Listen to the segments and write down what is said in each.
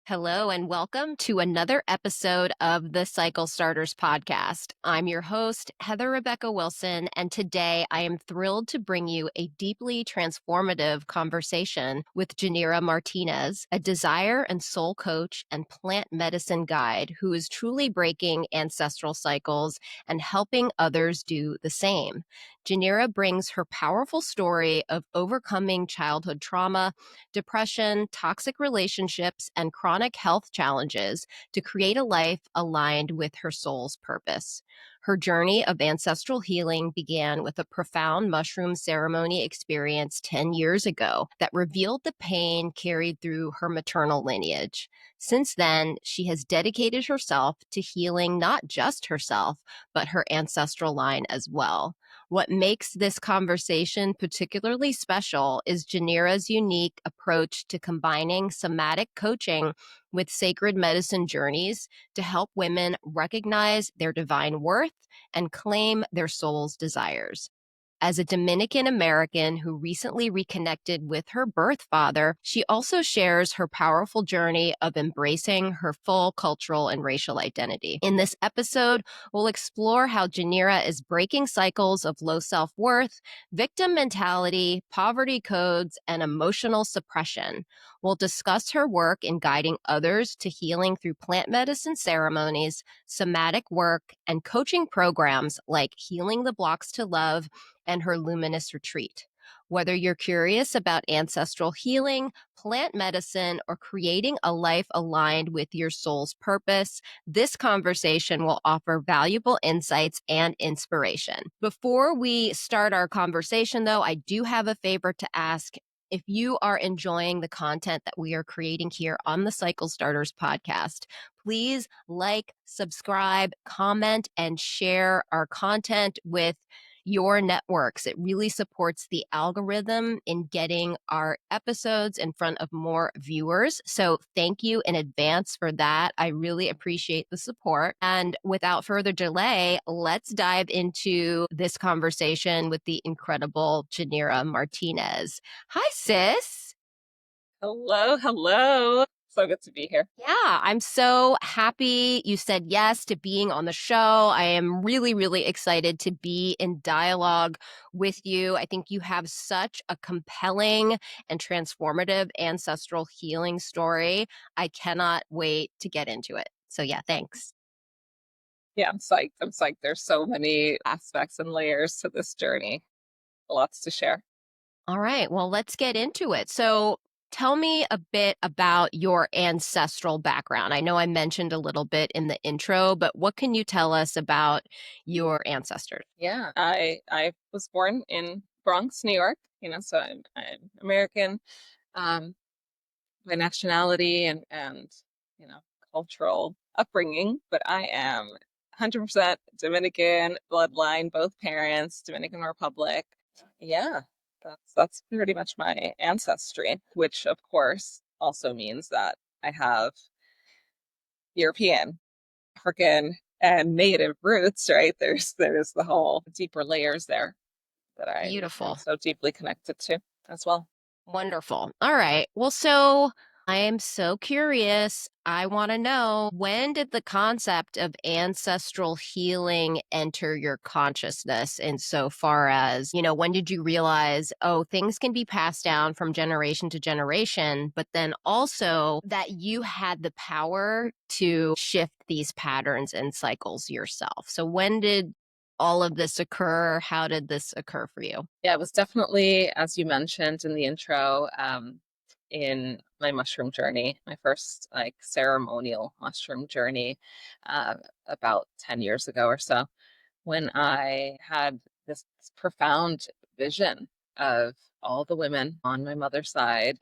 Hello, and welcome to another episode of the Cycle Starters podcast. I'm your host, Heather Rebecca Wilson, and today I am thrilled to bring you a deeply transformative conversation with Janira Martinez, a desire and soul coach and plant medicine guide who is truly breaking ancestral cycles and helping others do the same. Janira brings her powerful story of overcoming childhood trauma, depression, toxic relationships, and chronic health challenges to create a life aligned with her soul's purpose. Her journey of ancestral healing began with a profound mushroom ceremony experience 10 years ago that revealed the pain carried through her maternal lineage. Since then, she has dedicated herself to healing not just herself, but her ancestral line as well. What makes this conversation particularly special is Janira's unique approach to combining somatic coaching with sacred medicine journeys to help women recognize their divine worth and claim their soul's desires. As a Dominican-American who recently reconnected with her birth father, she also shares her powerful journey of embracing her full cultural and racial identity. In this episode, we'll explore how Janira is breaking cycles of low self-worth, victim mentality, poverty codes, and emotional suppression. We'll discuss her work in guiding others to healing through plant medicine ceremonies, somatic work, and coaching programs like Healing the Blocks to Love and her Luminous Retreat. Whether you're curious about ancestral healing, plant medicine, or creating a life aligned with your soul's purpose, this conversation will offer valuable insights and inspiration. Before we start our conversation, though, I do have a favor to ask. If you are enjoying the content that we are creating here on the Cycle Starters podcast, please like, subscribe, comment, and share our content with your networks. It really supports the algorithm in getting our episodes in front of more viewers. So thank you in advance for that. I really appreciate the support. And without further delay, let's dive into this conversation with the incredible Janira Martinez. Hi, sis. Hello. So good to be here. Yeah, I'm so happy you said yes to being on the show. I am really, really excited to be in dialogue with you. I think you have such a compelling and transformative ancestral healing story. I cannot wait to get into it. So, yeah, thanks. Yeah, I'm psyched. I'm psyched. There's so many aspects and layers to this journey. Lots to share. All right, well, let's get into it. So, tell me a bit about your ancestral background. I know I mentioned a little bit in the intro, but what can you tell us about your ancestors? Yeah, I was born in Bronx, New York. So I'm American um, by nationality and you know cultural upbringing, but I am 100% Dominican bloodline, both parents, Dominican Republic. Yeah, that's pretty much my ancestry, which of course also means that I have European, African, and Native roots, right? There's the whole deeper layers there that I am Beautiful. so deeply connected to as well. Wonderful. All right. Well, so I am so curious. I want to know, when did the concept of ancestral healing enter your consciousness insofar as, when did you realize, oh, things can be passed down from generation to generation, but then also that you had the power to shift these patterns and cycles yourself? So when did all of this occur? How did this occur for you? Yeah, it was definitely, as you mentioned in the intro, in my mushroom journey, my first like ceremonial mushroom journey, uh, about 10 years ago or so, when I had this profound vision of all the women on my mother's side.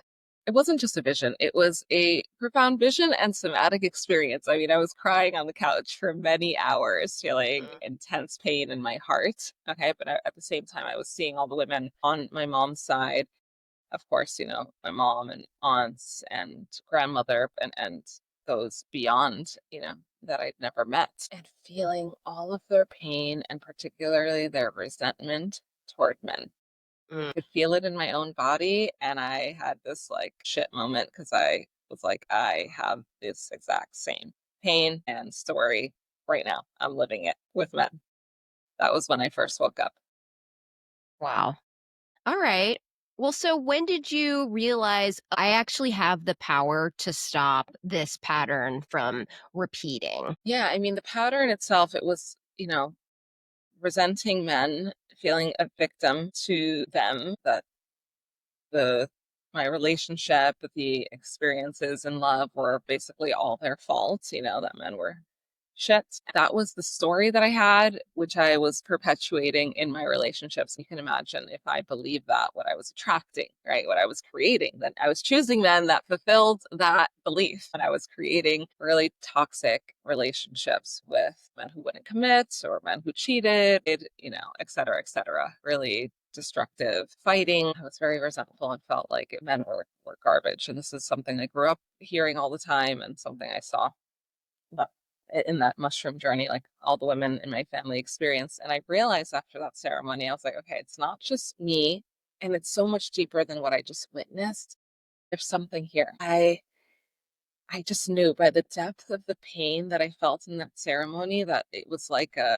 It wasn't just a vision, it was a profound vision and somatic experience. I mean, I was crying on the couch for many hours, feeling intense pain in my heart. Okay. But at the same time, I was seeing all the women on my mom's side. Of course, my mom and aunts and grandmother and those beyond, that I'd never met, and feeling all of their pain and particularly their resentment toward men. I Mm. could feel it in my own body, and I had this like shit moment because I was like, I have this exact same pain and story right now. I'm living it with men. That was when I first woke up. Wow. All right. Well, so when did you realize I actually have the power to stop this pattern from repeating? Yeah, I mean, the pattern itself, it was, resenting men, feeling a victim to them, that the my relationship, the experiences in love were basically all their fault, that men were shit. That was the story that I had, which I was perpetuating in my relationships. You can imagine if I believed that, what I was attracting, right? What I was creating, then I was choosing men that fulfilled that belief. And I was creating really toxic relationships with men who wouldn't commit or men who cheated, et cetera, et cetera. Really destructive fighting. I was very resentful and felt like men were garbage. And this is something I grew up hearing all the time and something I saw that in that mushroom journey, like all the women in my family experienced. And I realized after that ceremony, I was like, okay, it's not just me. And it's so much deeper than what I just witnessed. There's something here. I just knew by the depth of the pain that I felt in that ceremony that it was like a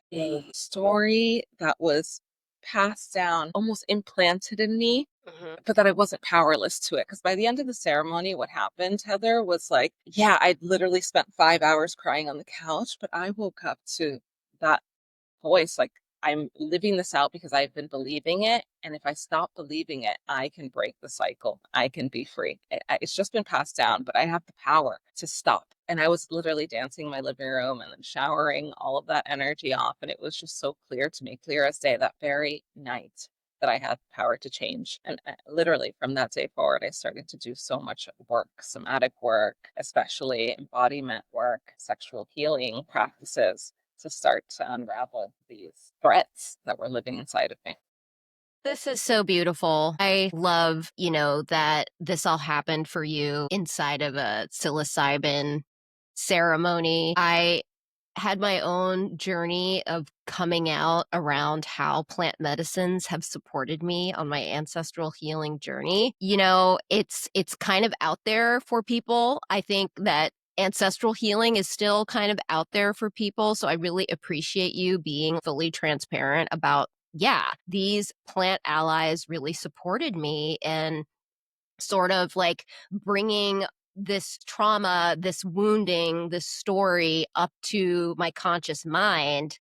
story that was passed down, almost implanted in me, Mhm. but that I wasn't powerless to it. Because by the end of the ceremony, what happened, Heather, was like, yeah, I literally spent 5 hours crying on the couch, but I woke up to that voice like, I'm living this out because I've been believing it, and if I stop believing it, I can break the cycle. I can be free. It's just been passed down, but I have the power to stop. And I was literally dancing in my living room and then showering all of that energy off, and it was just so clear to me, clear as day, that very night, that I had the power to change. And literally from that day forward, I started to do so much work, somatic work, especially embodiment work, sexual healing practices, to start to unravel these threats that were living inside of me. This is so beautiful. I love, that this all happened for you inside of a psilocybin ceremony. I had my own journey of coming out around how plant medicines have supported me on my ancestral healing journey. It's kind of out there for people. I think that ancestral healing is still kind of out there for people, so I really appreciate you being fully transparent about yeah, these plant allies really supported me and sort of like bringing this trauma, this wounding, this story up to my conscious mind,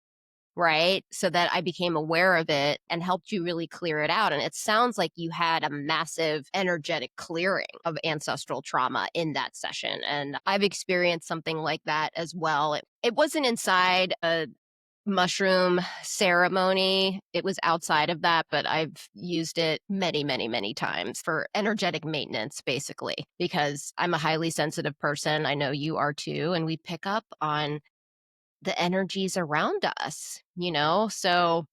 right? So that I became aware of it and helped you really clear it out. And it sounds like you had a massive energetic clearing of ancestral trauma in that session. And I've experienced something like that as well. It wasn't inside a mushroom ceremony. It was outside of that, but I've used it many, many, many times for energetic maintenance, basically, because I'm a highly sensitive person. I know you are too. And we pick up on the energies around us? So,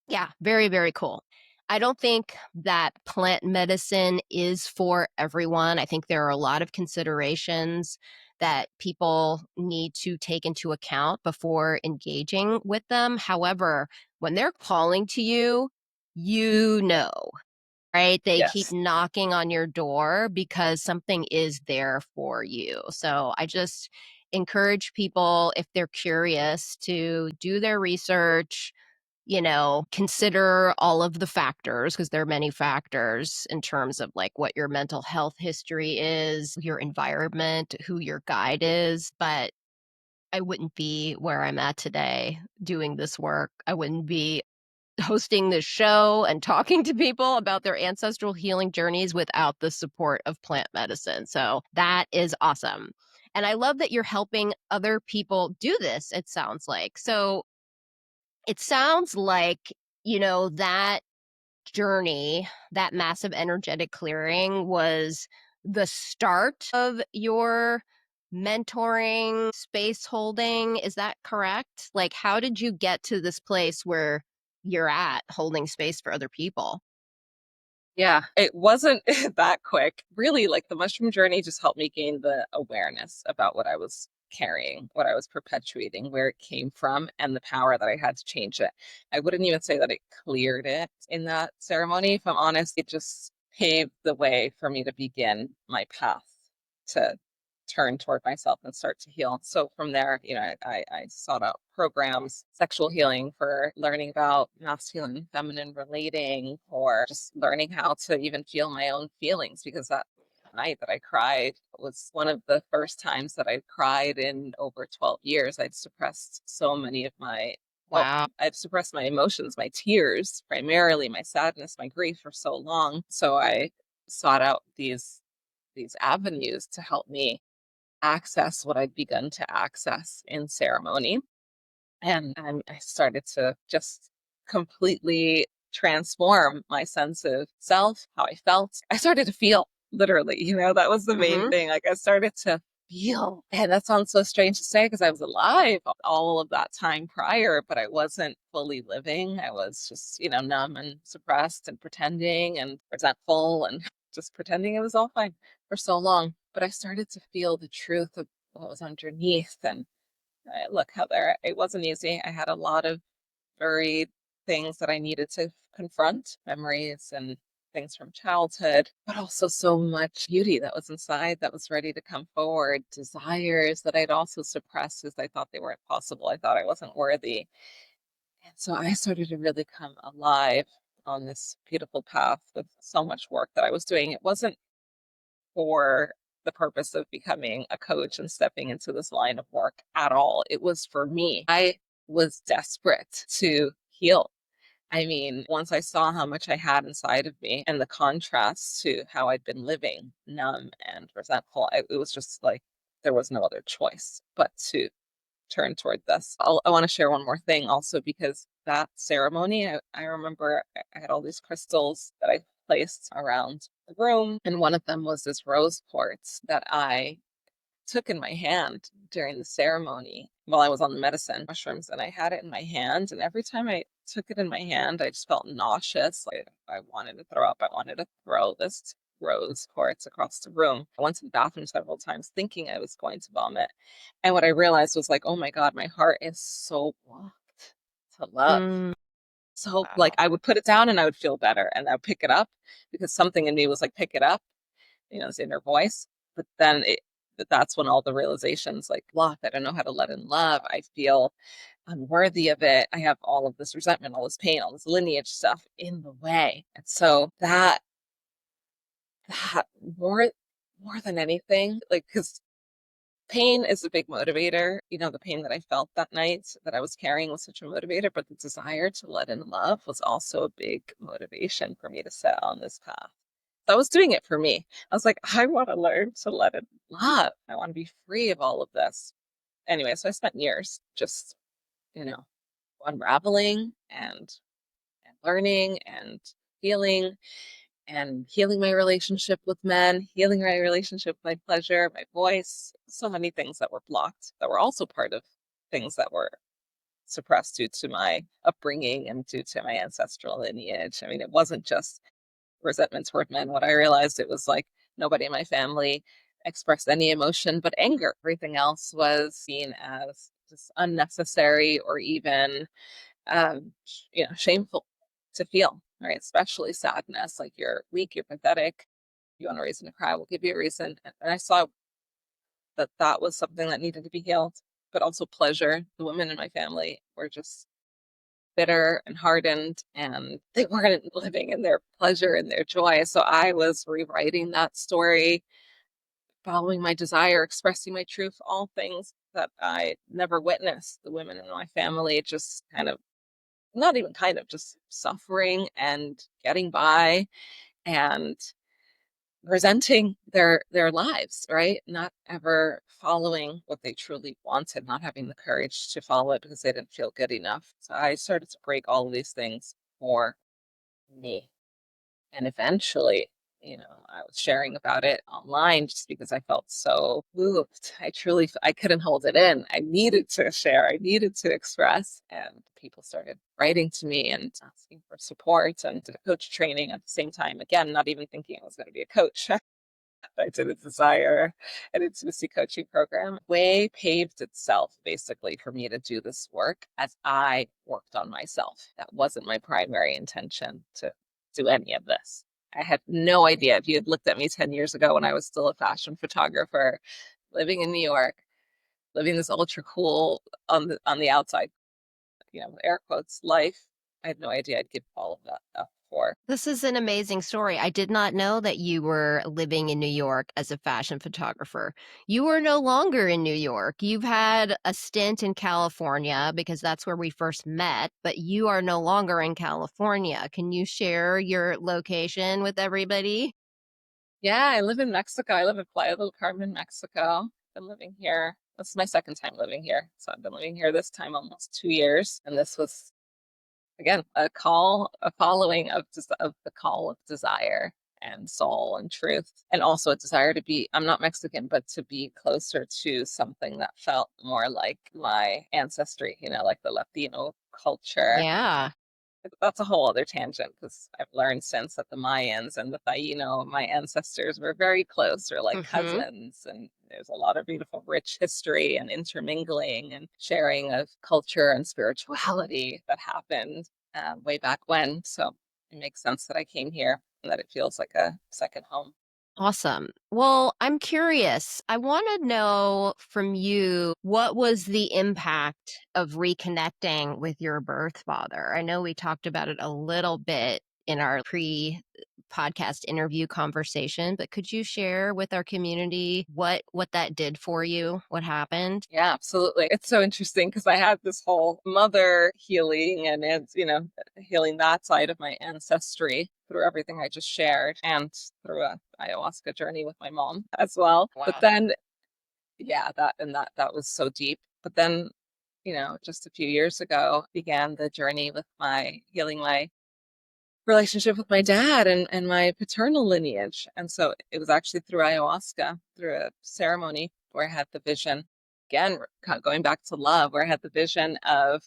yeah, very, very cool. I don't think that plant medicine is for everyone. I think there are a lot of considerations that people need to take into account before engaging with them. However, when they're calling to you, you know, right? They keep Yes. knocking on your door because something is there for you. So I just encourage people, if they're curious, to do their research, consider all of the factors because there are many factors in terms of like what your mental health history is, your environment, who your guide is. But I wouldn't be where I'm at today doing this work. I wouldn't be hosting this show and talking to people about their ancestral healing journeys without the support of plant medicine. So that is awesome. And I love that you're helping other people do this, it sounds like. So it sounds like, that journey, that massive energetic clearing was the start of your mentoring, space holding. Is that correct? Like, how did you get to this place where you're at holding space for other people? Yeah, it wasn't that quick. Really, like the mushroom journey just helped me gain the awareness about what I was carrying, what I was perpetuating, where it came from, and the power that I had to change it. I wouldn't even say that it cleared it in that ceremony. If I'm honest, it just paved the way for me to begin my path to turn toward myself and start to heal. So from there, I sought out programs, sexual healing, for learning about masculine and feminine relating, or just learning how to even feel my own feelings, because that night that I cried was one of the first times that I'd cried in over 12 years. I'd suppressed so many of Wow. I've suppressed my emotions, my tears, primarily my sadness, my grief, for so long. So I sought out these avenues to help me access what I'd begun to access in ceremony. And I started to just completely transform my sense of self, how I felt. I started to feel, literally, that was the main Mhm. thing. Like, I started to feel. And that sounds so strange to say because I was alive all of that time prior, but I wasn't fully living. I was just, numb and suppressed and pretending and resentful and just pretending it was all fine for so long. But I started to feel the truth of what was underneath. And look, Heather, it wasn't easy. I had a lot of buried things that I needed to confront, memories and things from childhood, but also so much beauty that was inside that was ready to come forward, desires that I'd also suppressed because I thought they weren't possible. I thought I wasn't worthy. And so I started to really come alive on this beautiful path with so much work that I was doing. It wasn't for the purpose of becoming a coach and stepping into this line of work at all. It was for me. I was desperate to heal. I mean, once I saw how much I had inside of me and the contrast to how I'd been living, numb and resentful, it was just like there was no other choice but to turn toward this. I want to share one more thing also, because that ceremony, I remember I had all these crystals that I placed around the room, and one of them was this rose quartz that I took in my hand during the ceremony while I was on the medicine mushrooms, and I had it in my hand, and every time I took it in my hand, I just felt nauseous. Like I wanted to throw up. I wanted to throw this rose quartz across the room. I went to the bathroom several times thinking I was going to vomit. And what I realized was, like, oh my God, my heart is so blocked to love. Mm. So, like, Wow. I would put it down and I would feel better, and I would pick it up because something in me was like, pick it up, this inner voice. But then that's when all the realizations, like, block. I don't know how to let in love. I feel unworthy of it. I have all of this resentment, all this pain, all this lineage stuff in the way. And so that more than anything, like, because pain is a big motivator. The pain that I felt that night that I was carrying was such a motivator, but the desire to let in love was also a big motivation for me to set on this path. So I was doing it for me. I was like, I want to learn to let in love. I want to be free of all of this. Anyway, so I spent years just, you know, unraveling and learning and healing and healing my relationship with men, healing my relationship with my pleasure, my voice, so many things that were blocked that were also part of things that were suppressed due to my upbringing and due to my ancestral lineage. I mean, it wasn't just resentment toward men. What I realized, it was like nobody in my family expressed any emotion but anger. Everything else was seen as just unnecessary or even shameful to feel, right? Especially sadness, like you're weak, you're pathetic, you want a reason to cry, we'll give you a reason. And I saw that that was something that needed to be healed, but also pleasure. The women in my family were just bitter and hardened, and they weren't living in their pleasure and their joy. So I was rewriting that story, following my desire, expressing my truth, all things that I never witnessed. The women in my family just kind of, not even kind of, just suffering and getting by and resenting their lives, right? Not ever following what they truly wanted, not having the courage to follow it because they didn't feel good enough. So I started to break all of these things for me. And eventually, I was sharing about it online just because I felt so moved. I couldn't hold it in. I needed to share. I needed to express. And people started writing to me and asking for support, and did a coach training at the same time. Again, not even thinking I was going to be a coach. I did a desire and intimacy coaching program. Way paved itself basically for me to do this work as I worked on myself. That wasn't my primary intention to do any of this. I had no idea. If you had looked at me 10 years ago when I was still a fashion photographer, living in New York, living this ultra cool on the outside, air quotes life, I had no idea I'd give all of that up for. This is an amazing story. I did not know that you were living in New York as a fashion photographer. You are no longer in New York. You've had a stint in California because that's where we first met, but you are no longer in California. Can you share your location with everybody? Yeah, I live in Mexico. I live in Playa del Carmen, Mexico. Been living here. This is my second time living here. So I've been living here this time almost 2 years. And this was, again, a following of the call of desire and soul and truth. And also a desire to be, I'm not Mexican, but to be closer to something that felt more like my ancestry, like the Latino culture. Yeah. That's a whole other tangent because I've learned since that the Mayans and the Taino, my ancestors, were very close or like Hmm. cousins. And there's a lot of beautiful, rich history and intermingling and sharing of culture and spirituality that happened way back when. So it makes sense that I came here and that it feels like a second home. Awesome. Well, I'm curious. I want to know from you, what was the impact of reconnecting with your birth father? I know we talked about it a little bit in our pre-podcast interview conversation, but could you share with our community what that did for you? What happened? Yeah, absolutely. It's so interesting because I had this whole mother healing and healing that side of my ancestry through everything I just shared and through a ayahuasca journey with my mom as well. But Wow. then, yeah, that was so deep. But then, just a few years ago began the journey with my healing my relationship with my dad and my paternal lineage. And so it was actually through ayahuasca, through a ceremony where I had the vision, again, going back to love, where I had the vision of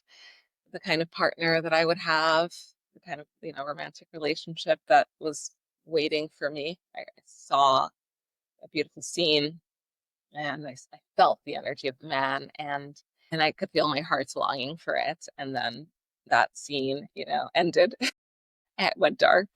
the kind of partner that I would have, the kind of, romantic relationship that was waiting for me. I saw a beautiful scene and I felt the energy of the man and I could feel my heart's longing for it. And then that scene, ended. It went dark.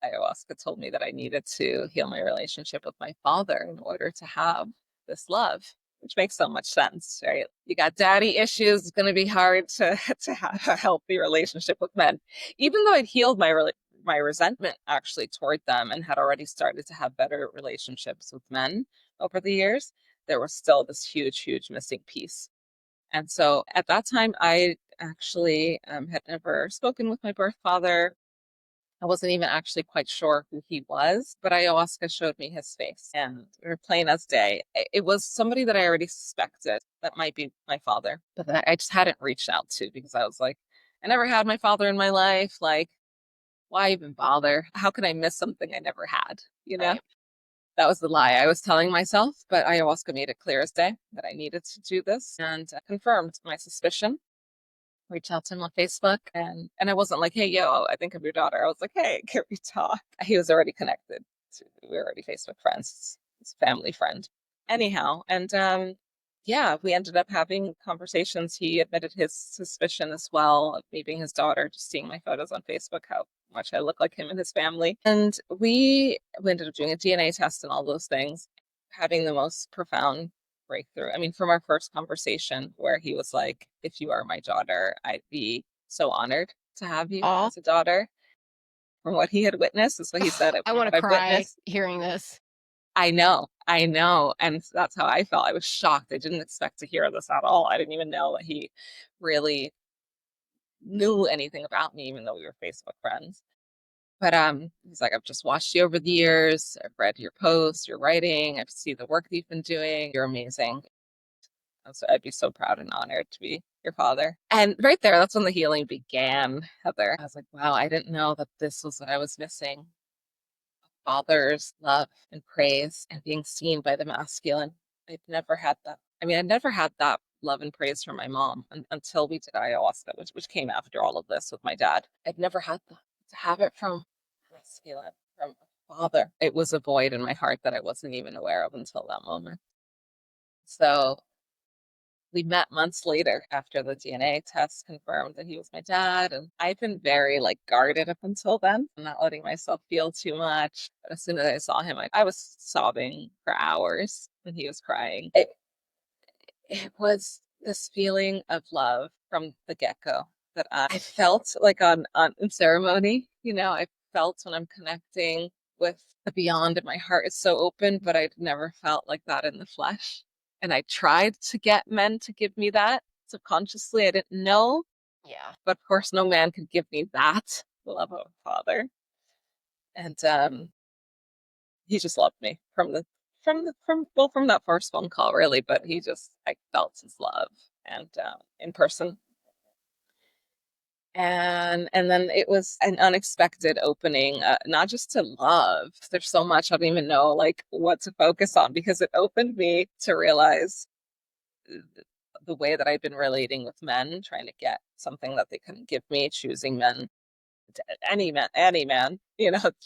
Ayahuasca told me that I needed to heal my relationship with my father in order to have this love, which makes so much sense, right? You got daddy issues, it's going to be hard to to have a healthy relationship with men. Even though I'd healed my resentment actually toward them and had already started to have better relationships with men over the years, there was still this huge, huge missing piece. And so at that time, I actually had never spoken with my birth father. I wasn't even actually quite sure who he was, but ayahuasca showed me his face and we were plain as day. It was somebody that I already suspected that might be my father, but that I just hadn't reached out to because I was like, I never had my father in my life. Like, why even bother? How can I miss something I never had? Right. That was the lie I was telling myself, but ayahuasca made it clear as day that I needed to do this and confirmed my suspicion. Reached out to him on Facebook and I wasn't like, hey, yo, I think of your daughter. I was like, hey, can we talk? He was already connected. We were already Facebook friends. It's a family friend. Anyhow, and yeah, we ended up having conversations. He admitted his suspicion as well of me being his daughter, just seeing my photos on Facebook, how much I look like him and his family. And we ended up doing a DNA test and all those things, having the most profound breakthrough. I mean, from our first conversation where he was like, if you are my daughter, I'd be so honored to have you Oh, as a daughter. From what he had witnessed, is what he said, I from want to what I've cry witnessed. hearing this. I know, I know. And that's how I felt. I was shocked. I didn't expect to hear this at all. I didn't even know that he really knew anything about me, even though we were Facebook friends. But he's like, I've just watched you over the years. I've read your posts, your writing. I've seen the work that you've been doing. You're amazing. So I'd be so proud and honored to be your father. And right there, that's when the healing began, Heather. I was like, wow, I didn't know that this was what I was missing. Father's love and praise and being seen by the masculine. I'd never had that. I mean, I'd never had that love and praise from my mom until we did ayahuasca, which came after all of this with my dad. I'd never had that. To have it from masculine, from a father. It was a void in my heart that I wasn't even aware of until that moment. So We met months later after the DNA test confirmed that he was my dad. And I've been very like guarded up until then. I'm not letting myself feel too much. But as soon as I saw him, I was sobbing for hours when he was crying. It was this feeling of love from the get-go that I felt like on in ceremony, I felt when I'm connecting with the beyond, and my heart is so open, but I'd never felt like that in the flesh. And I tried to get men to give me that subconsciously. I didn't know, Yeah. but of course no man could give me that, the love of a father. And he just loved me from that first phone call, really. But I felt his love, and in person, and then it was an unexpected opening, not just to love. There's so much I don't even know like what to focus on, because it opened me to realize the way that I've been relating with men, trying to get something that they couldn't give me, choosing men, any man,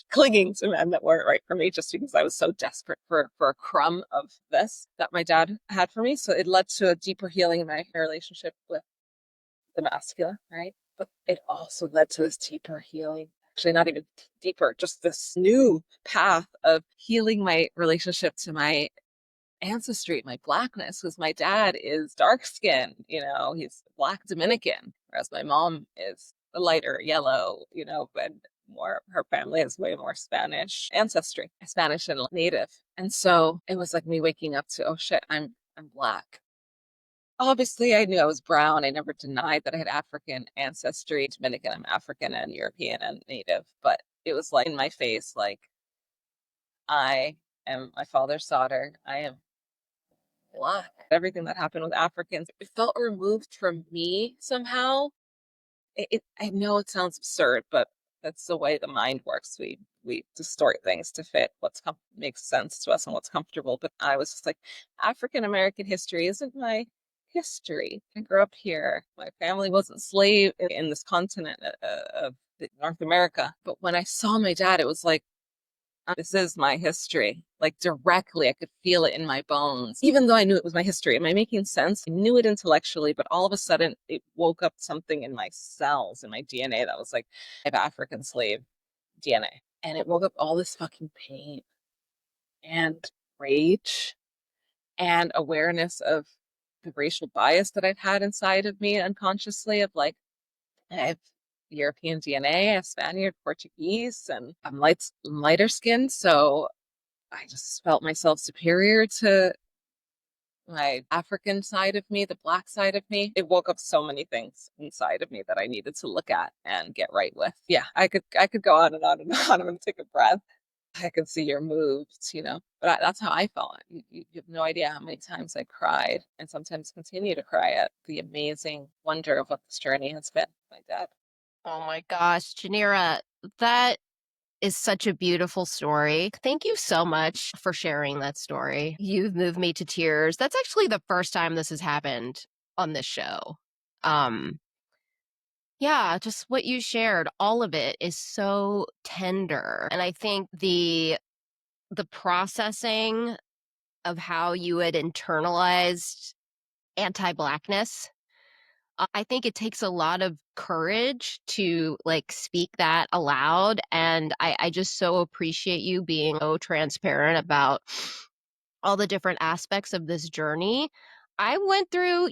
clinging to men that weren't right for me, just because I was so desperate for a crumb of this that my dad had for me. So it led to a deeper healing in my relationship with the masculine, right? But it also led to this deeper healing. Actually, not even deeper, just this new path of healing my relationship to my ancestry, my blackness, because my dad is dark skinned, he's Black Dominican, whereas my mom is a lighter yellow, but more, her family has way more Spanish ancestry, Spanish and Native. And so it was like me waking up to, oh shit, I'm Black. Obviously, I knew I was brown. I never denied that I had African ancestry. Dominican, I'm African and European and Native, but it was like in my face, like I am my father's daughter. I am Black. Everything that happened with Africans, it felt removed from me somehow. I know it sounds absurd, but that's the way the mind works. We distort things to fit makes sense to us and what's comfortable. But I was just like, African American history isn't my history. I grew up here. My family wasn't slave in this continent of North America. But when I saw my dad, it was like, this is my history. Like directly, I could feel it in my bones, even though I knew it was my history. Am I making sense? I knew it intellectually, but all of a sudden it woke up something in my cells, in my DNA, that was like, I have African slave DNA. And it woke up all this fucking pain and rage and awareness of the racial bias that I've had inside of me unconsciously, of like, I have European DNA, I have Spaniard, Portuguese, and I'm lighter skinned. So I just felt myself superior to my African side of me, the Black side of me. It woke up so many things inside of me that I needed to look at and get right with. Yeah, I could go on and on and on. I'm gonna take a breath. I could see your moves, but that's how I felt. You have no idea how many times I cried, and sometimes continue to cry at the amazing wonder of what this journey has been. My dad. Oh my gosh, Janira, that is such a beautiful story. Thank you so much for sharing that story. You've moved me to tears. That's actually the first time this has happened on this show. Um, yeah, just what you shared, all of it is so tender. And I think the processing of how you had internalized anti-blackness, I think it takes a lot of courage to like speak that aloud. And I just so appreciate you being so transparent about all the different aspects of this journey. I went through,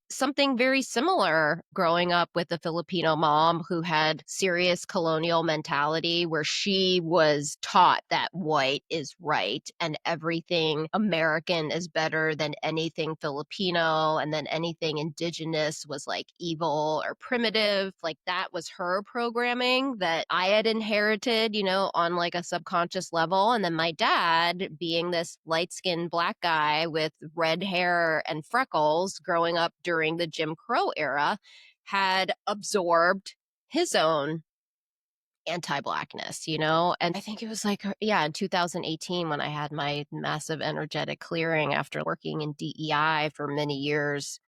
something very similar growing up with a Filipino mom who had serious colonial mentality, where she was taught that white is right and everything American is better than anything Filipino, and then anything indigenous was like evil or primitive. Like that was her programming that I had inherited, on like a subconscious level. And then my dad, being this light-skinned Black guy with red hair and freckles growing up during the Jim Crow era, had absorbed his own anti-Blackness, And I think it was like, yeah, in 2018 when I had my massive energetic clearing after working in DEI for many years.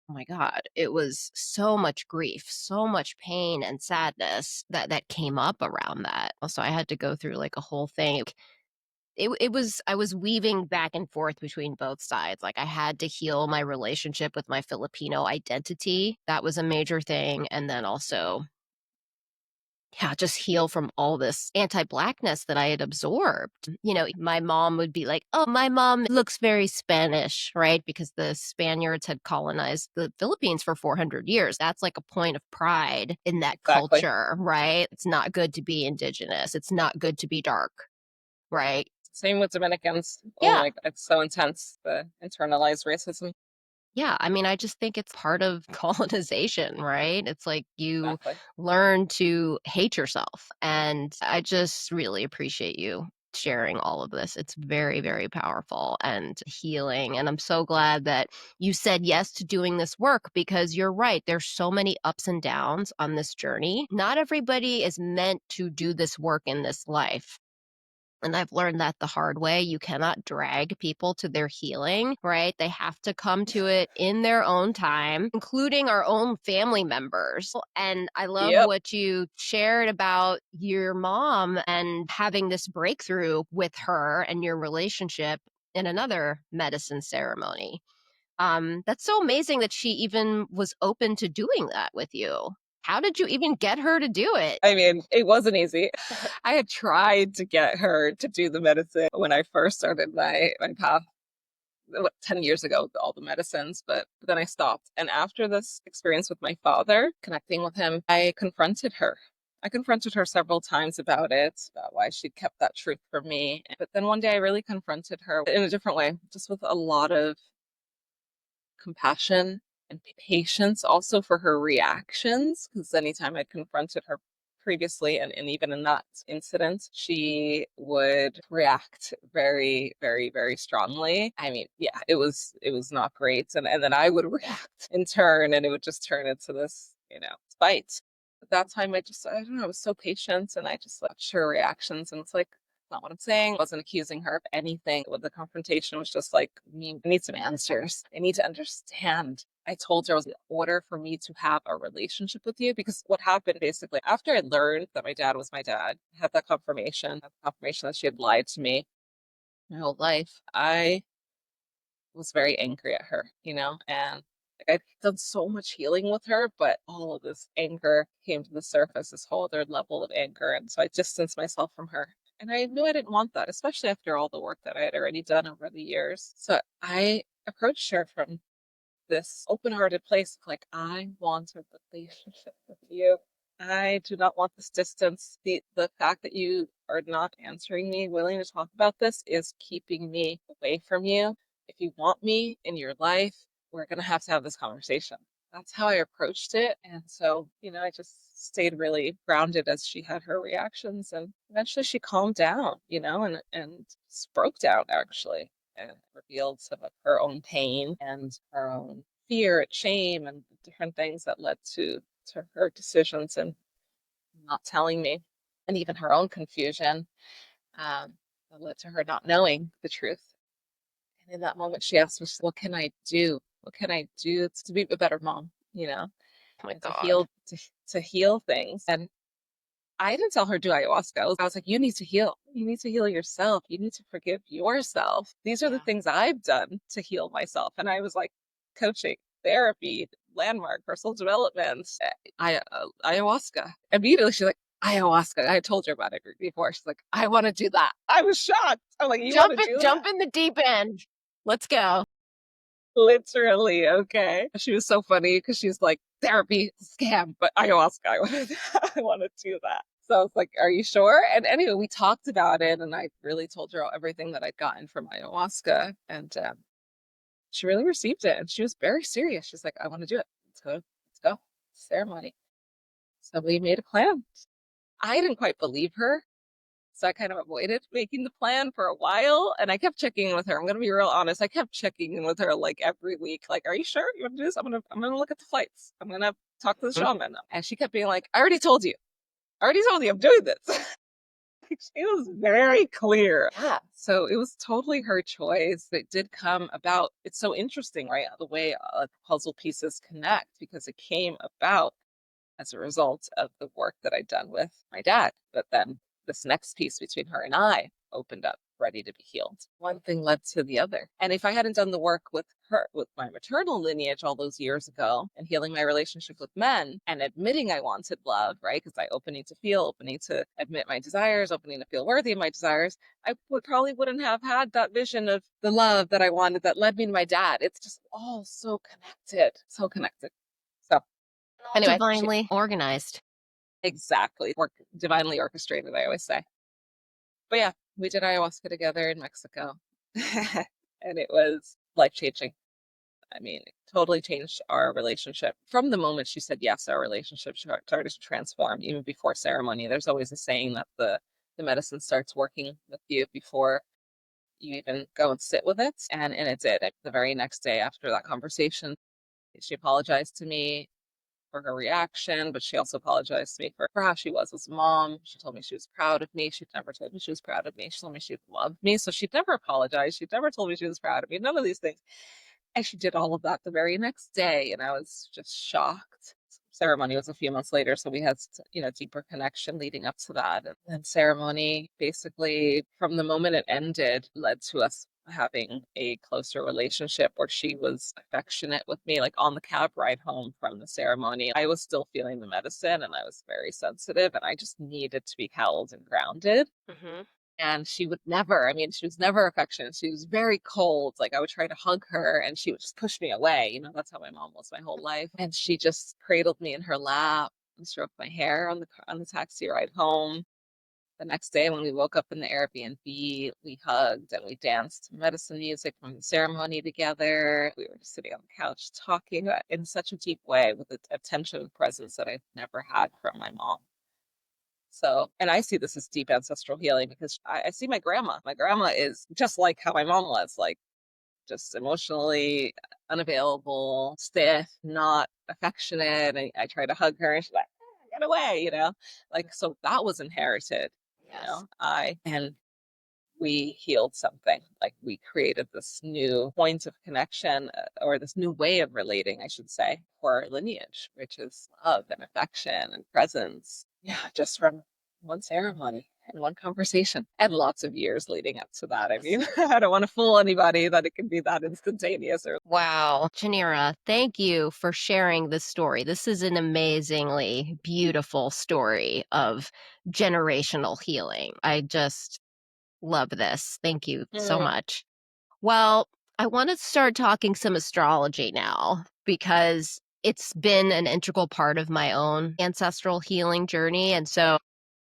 Oh my God, it was so much grief, so much pain and sadness that came up around that. So I had to go through like a whole thing. I was weaving back and forth between both sides. Like, I had to heal my relationship with my Filipino identity. That was a major thing, and then also, yeah, just heal from all this anti-Blackness that I had absorbed. You know, my mom would be like, "Oh, my mom looks very Spanish," right? Because the Spaniards had colonized the Philippines for 400 years. That's like a point of pride in that Exactly. culture, right? It's not good to be indigenous. It's not good to be dark, right? Same with Dominicans. Oh Yeah. my, it's so intense, the internalized racism. Yeah, I mean, I just think it's part of colonization, right? It's like you Exactly. learn to hate yourself. And I just really appreciate you sharing all of this. It's very, very powerful and healing. And I'm so glad that you said yes to doing this work because you're right. There's so many ups and downs on this journey. Not everybody is meant to do this work in this life. And I've learned that the hard way. You cannot drag people to their healing, right? They have to come to it in their own time, including our own family members. And I love Yep. what you shared about your mom and having this breakthrough with her and your relationship in another medicine ceremony. That's so amazing that she even was open to doing that with you. How did you even get her to do it? I mean, it wasn't easy. I had tried to get her to do the medicine when I first started my path, 10 years ago, all the medicines, but then I stopped. And after this experience with my father, connecting with him, I confronted her. I confronted her several times about it, about why she kept that truth from me. But then one day I really confronted her in a different way, just with a lot of compassion and patience also for her reactions. Because anytime I confronted her previously, and even in that incident, she would react very, very, very strongly. I mean, yeah, it was not great. And then I would react in turn, and it would just turn into this, fight. But that time I don't know, I was so patient and I just watched her reactions, and it's like, not what I'm saying. I wasn't accusing her of anything. With the confrontation was just like, me, I need some answers. I need to understand. I told her it was in order for me to have a relationship with you, because what happened basically after I learned that my dad was my dad, I had that confirmation that she had lied to me my whole life, I was very angry at her, and like, I've done so much healing with her, but all of this anger came to the surface, this whole other level of anger. And so I distanced myself from her. And I knew I didn't want that, especially after all the work that I had already done over the years. So I approached her from this open-hearted place of like, I want a relationship with you. I do not want this distance. The fact that you are not answering me, willing to talk about this, is keeping me away from you. If you want me in your life, we're gonna have to have this conversation. That's how I approached it. And so, I just stayed really grounded as she had her reactions, and eventually she calmed down, and broke down actually, and revealed some of her own pain and her own fear and shame and different things that led to her decisions and not telling me, and even her own confusion, that led to her not knowing the truth. And in that moment, she asked me, "What can I do? What can I do to be a better mom? Oh my And to God. heal things." And I didn't tell her do ayahuasca. I was like, you need to heal. You need to heal yourself. You need to forgive yourself. These are the Yeah. things I've done to heal myself. And I was like, coaching, therapy, landmark, personal development, ayahuasca. Immediately she's like, ayahuasca. I told her about it before. She's like, I want to do that. I was shocked. I'm like, you want to do that? Jump in the deep end. Let's go. Literally, okay. She was so funny because she's like, therapy scam, but ayahuasca, I want to, I want to do that. So I was like, are you sure? And anyway, we talked about it, and I really told her everything that I'd gotten from ayahuasca, and she really received it, and she was very serious. She's like, I want to do it. Let's go, ceremony. So we made a plan. I didn't quite believe her, so I kind of avoided making the plan for a while. And I kept checking in with her. I'm gonna be real honest. I kept checking in with her like every week. Like, are you sure you want to do this? I'm gonna look at the flights. I'm gonna talk to the Mm. shaman. And she kept being like, I already told you. I already told you I'm doing this. She was very clear. Yeah. So it was totally her choice. It did come about. It's so interesting, right? The way puzzle pieces connect, because it came about as a result of the work that I'd done with my dad. But then this next piece between her and I opened up ready to be healed. One thing led to the other. And if I hadn't done the work with her, with my maternal lineage all those years ago, and healing my relationship with men and admitting I wanted love, right? Because I opening to feel, opening to admit my desires, opening to feel worthy of my desires, I probably wouldn't have had that vision of the love that I wanted that led me to my dad. It's just all so connected, so connected. So anyway, Divinely organized. exactly. Work divinely orchestrated, I always say. But yeah, we did ayahuasca together in Mexico. And it was life changing. I mean, it totally changed our relationship. From the moment she said yes, our relationship started to transform, even before ceremony. There's always a saying that the medicine starts working with you before you even go and sit with it. And it did. The very next day after that conversation, she apologized to me for her reaction, but she also apologized to me for how she was as a mom. She told me she was proud of me. She'd never told me she was proud of me. She told me she loved me. So she'd never apologized. She'd never told me she was proud of me. None of these things. And she did all of that the very next day. And I was just shocked. Ceremony was a few months later. So we had, deeper connection leading up to that. And then ceremony, basically, from the moment it ended, led to us having a closer relationship where she was affectionate with me, like on the cab ride home from the ceremony. I was still feeling the medicine and I was very sensitive and I just needed to be held and grounded. Mm-hmm. And she would never, I mean, she was never affectionate. She was very cold. Like I would try to hug her and she would just push me away. That's how my mom was my whole life. And she just cradled me in her lap and stroked my hair on the taxi ride home. The next day when we woke up in the Airbnb, we hugged and we danced medicine music from the ceremony together. We were just sitting on the couch talking in such a deep way with a attention and presence that I've never had from my mom. So, and I see this as deep ancestral healing because I see my grandma. My grandma is just like how my mom was, like just emotionally unavailable, stiff, not affectionate. I try to hug her and she's like, get away. Like, so that was inherited, Yes. and we healed something. Like we created this new point of connection or this new way of relating, I should say, for our lineage, which is love and affection and presence. Yeah, just from one ceremony and one conversation and lots of years leading up to that. I mean, I don't want to fool anybody that it can be that instantaneous or Wow. Janira, thank you for sharing this story. This is an amazingly beautiful story of generational healing. I just love this. Thank you so mm, much. Well, I want to start talking some astrology now because it's been an integral part of my own ancestral healing journey. And so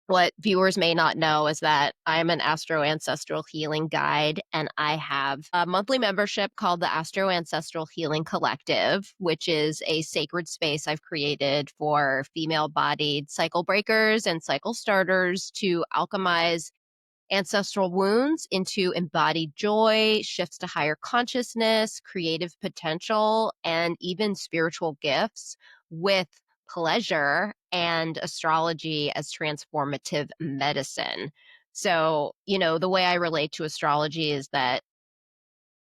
what viewers may not know is that I'm an Astro Ancestral Healing Guide, and I have a monthly membership called the Astro Ancestral Healing Collective, which is a sacred space I've created for female bodied cycle breakers and cycle starters to alchemize ancestral wounds into embodied joy, shifts to higher consciousness, creative potential, and even spiritual gifts with pleasure and astrology as transformative medicine. So, the way I relate to astrology is that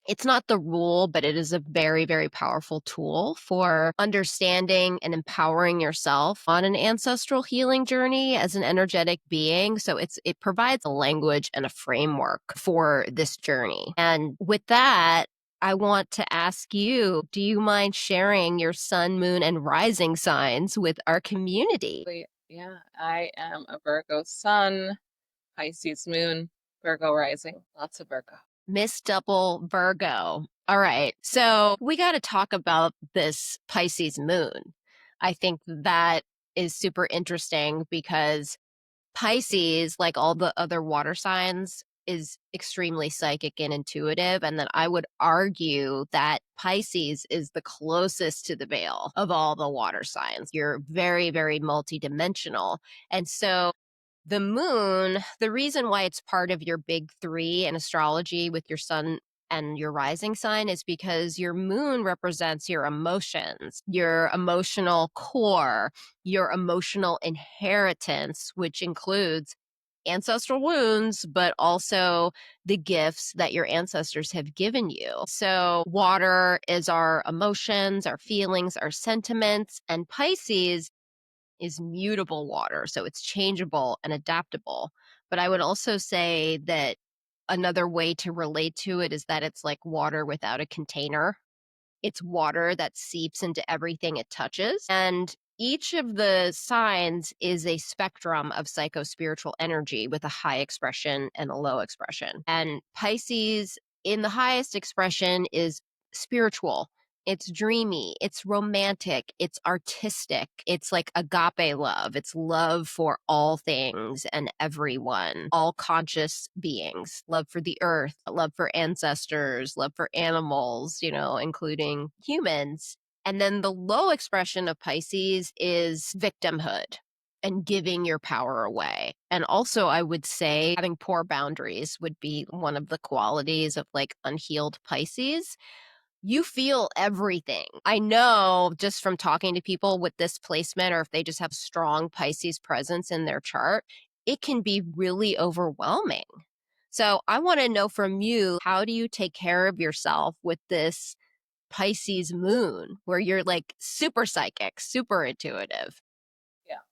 it's not the rule, but it is a very, very powerful tool for understanding and empowering yourself on an ancestral healing journey as an energetic being. So it provides a language and a framework for this journey. And with that, I want to ask you, do you mind sharing your sun, moon, and rising signs with our community? yeah, I am a Virgo sun, Pisces moon, Virgo rising, lots of Virgo. Miss Double Virgo. All right. So we got to talk about this Pisces moon. I think that is super interesting because Pisces, like all the other water signs, is extremely psychic and intuitive. And then I would argue that Pisces is the closest to the veil of all the water signs. You're very, very multidimensional. And so the moon, the reason why it's part of your big three in astrology with your sun and your rising sign is because your moon represents your emotions, your emotional core, your emotional inheritance, which includes ancestral wounds, but also the gifts that your ancestors have given you. So, water is our emotions, our feelings, our sentiments, and Pisces is mutable water, so it's changeable and adaptable. But I would also say that Another way to relate to it is that it's like water without a container. It's water that seeps into everything it touches. And each of the signs is a spectrum of psychospiritual energy with a high expression and a low expression. And Pisces, in the highest expression, is spiritual. It's dreamy, it's romantic, it's artistic, it's like agape love. It's love for all things and everyone, all conscious beings, love for the earth, love for ancestors, love for animals, including humans. And then the low expression of Pisces is victimhood and giving your power away. And also, I would say having poor boundaries would be one of the qualities of like unhealed Pisces. You feel everything. I know just from talking to people with this placement, or if they just have strong Pisces presence in their chart, it can be really overwhelming. So I want to know from you, how do you take care of yourself with this Pisces moon where you're like super psychic, super intuitive? Yeah.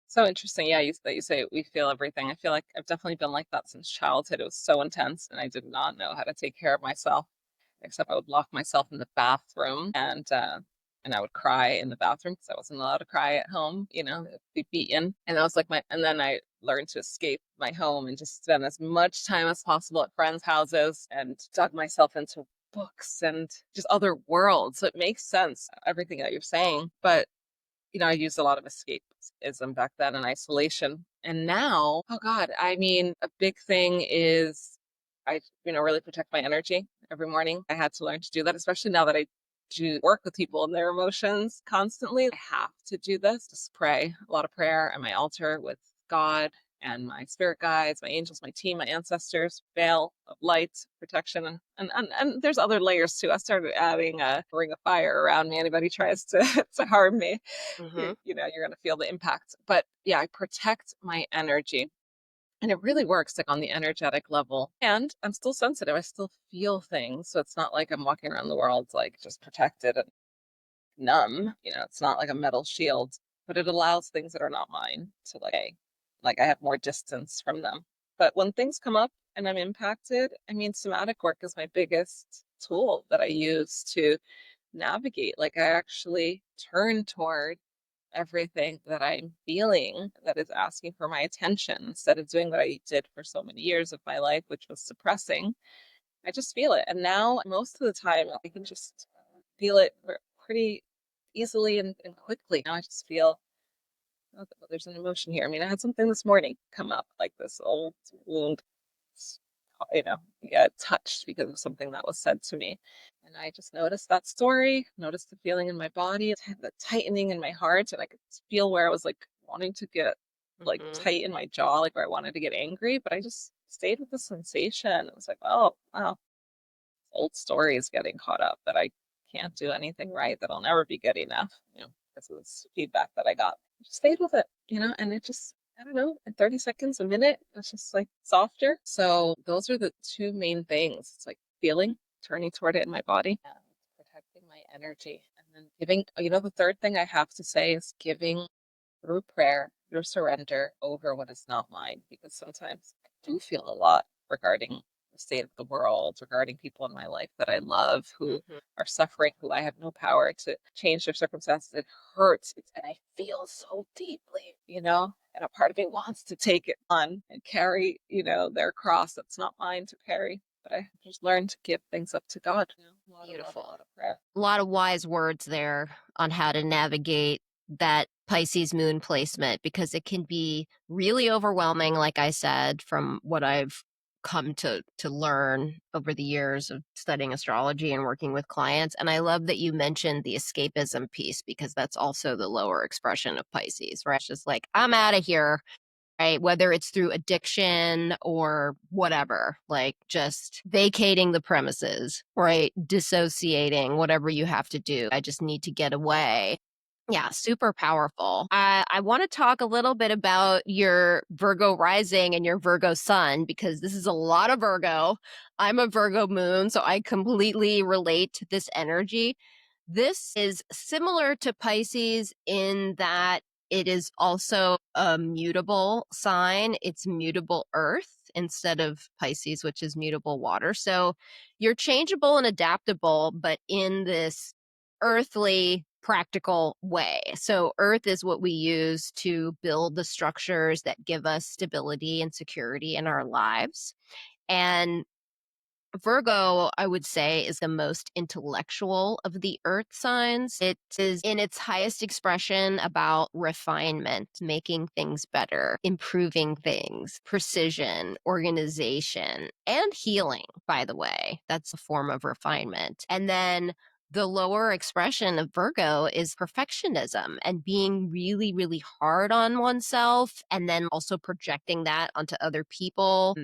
So interesting. Yeah, that you say we feel everything. I feel like I've definitely been like that since childhood. It was so intense, and I did not know how to take care of myself, except I would lock myself in the bathroom and I would cry in the bathroom because I wasn't allowed to cry at home, be beaten. And I was like and then I learned to escape my home and just spend as much time as possible at friends' houses and dug myself into books and just other worlds. So it makes sense, everything that you're saying. But I used a lot of escapism back then and isolation. And now, oh God, I mean, a big thing is I, really protect my energy every morning. I had to learn to do that, especially now that I do work with people and their emotions constantly. I have to do this, just pray, a lot of prayer at my altar with God and my spirit guides, my angels, my team, my ancestors, veil of light, protection, and there's other layers too. I started adding a ring of fire around me. Anybody tries to to harm me, Mm-hmm. you're gonna feel the impact. But yeah, I protect my energy. And it really works like on the energetic level. And I'm still sensitive. I still feel things. So it's not like I'm walking around the world like just protected and numb. It's not like a metal shield, but it allows things that are not mine to like I have more distance from them. But when things come up and I'm impacted, I mean, somatic work is my biggest tool that I use to navigate. Like I actually turn toward everything that I'm feeling that is asking for my attention instead of doing what I did for so many years of my life, which was suppressing. I just feel it. And now, most of the time, I can just feel it pretty easily and quickly. Now I just feel, oh, there's an emotion here. I mean, I had something this morning come up, like this old wound, get touched because of something that was said to me. And I just noticed that story, noticed the feeling in my body, the tightening in my heart, and I could feel where I was like wanting to get like Mm-hmm. tight in my jaw, like where I wanted to get angry, but I just stayed with the sensation. It was like, oh wow, old stories getting caught up that I can't do anything right, that I'll never be good enough, because of this feedback that I got. I just stayed with it, and it just, I don't know, in 30 seconds, a minute, it's just like softer. So those are the two main things. It's like feeling, turning toward it in my body, and protecting my energy. And then giving, the third thing I have to say is giving through prayer, through surrender over what is not mine, because sometimes I do feel a lot regarding the state of the world, regarding people in my life that I love who Mm-hmm. are suffering, who I have no power to change their circumstances. It hurts, and I feel so deeply, and a part of me wants to take it on and carry, their cross that's not mine to carry. But I just learned to give things up to God. A lot of love, a Beautiful. lot of prayer. A lot of wise words there on how to navigate that Pisces moon placement, because it can be really overwhelming, like I said, from what I've come to learn over the years of studying astrology and working with clients. And I love that you mentioned the escapism piece, because that's also the lower expression of Pisces, right? It's just like, I'm out of here, right? Whether it's through addiction or whatever, like just vacating the premises, right? Dissociating, whatever you have to do. I just need to get away. Yeah, super powerful. I want to talk a little bit about your Virgo rising and your Virgo sun, because this is a lot of Virgo. I'm a Virgo moon, so I completely relate to this energy. This is similar to Pisces in that it is also a mutable sign. It's mutable earth. instead of Pisces, which is mutable water. So you're changeable and adaptable, but in this earthly, practical way. So earth is what we use to build the structures that give us stability and security in our lives. And Virgo, I would say, is the most intellectual of the earth signs. It is in its highest expression about refinement, making things better, improving things, precision, organization, and healing, by the way. That's a form of refinement. And then the lower expression of Virgo is perfectionism and being really, really hard on oneself, and then also projecting that onto other people.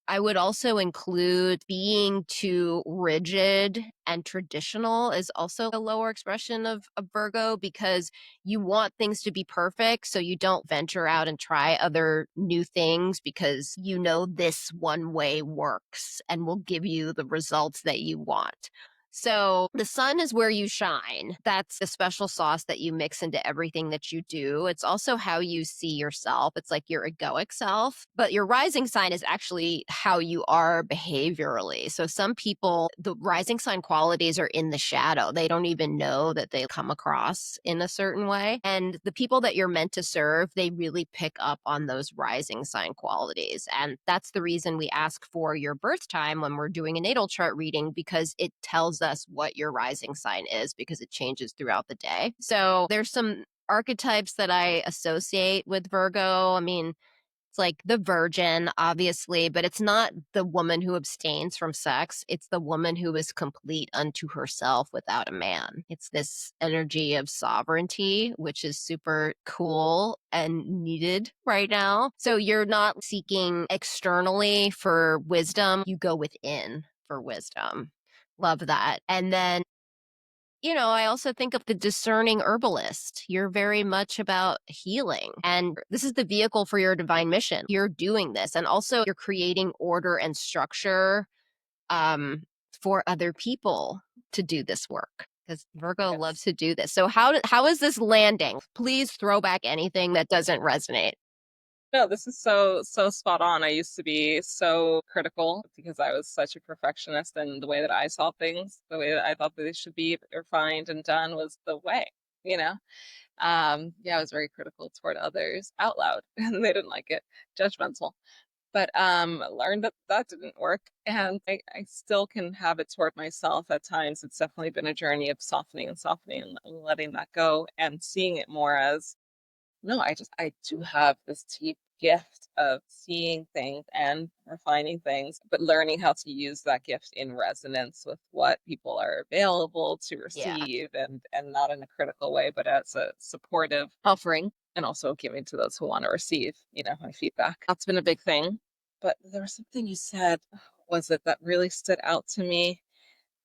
I would also include being too rigid and traditional is also a lower expression of Virgo, because you want things to be perfect. So you don't venture out and try other new things because you know this one way works and will give you the results that you want. So the sun is where you shine. That's the special sauce that you mix into everything that you do. It's also how you see yourself. It's like your egoic self, but your rising sign is actually how you are behaviorally. So some people, the rising sign qualities are in the shadow. They don't even know that they come across in a certain way. And the people that you're meant to serve, they really pick up on those rising sign qualities. And that's the reason we ask for your birth time when we're doing a natal chart reading, because it tells us what your rising sign is, because it changes throughout the day. So there's some archetypes that I associate with Virgo. I mean, it's like the virgin, obviously, but it's not the woman who abstains from sex. It's the woman who is complete unto herself without a man. It's this energy of sovereignty, which is super cool and needed right now. So you're not seeking externally for wisdom, you go within for wisdom. Love that. And then I also think of the discerning herbalist. You're very much about healing. And this is the vehicle for your divine mission. You're doing this. And also, you're creating order and structure um, for other people to do this work, because Virgo loves Yes. to do this. So, how is this landing? Please throw back anything that doesn't resonate. No, this is so spot on. I used to be so critical because I was such a perfectionist, and the way that I saw things, the way that I thought that they should be refined and done was the way, you know? Yeah, I was very critical toward others out loud and they didn't like it, judgmental. But learned that that didn't work, and I still can have it toward myself at times. It's definitely been a journey of softening and letting that go and seeing it more as, no, I do have this deep gift of seeing things and refining things, but learning how to use that gift in resonance with what people are available to Yeah. receive, and not in a critical way, but as a supportive offering, and also giving to those who want to receive, my feedback. That's been a big thing. But there was something you said, was it that really stood out to me?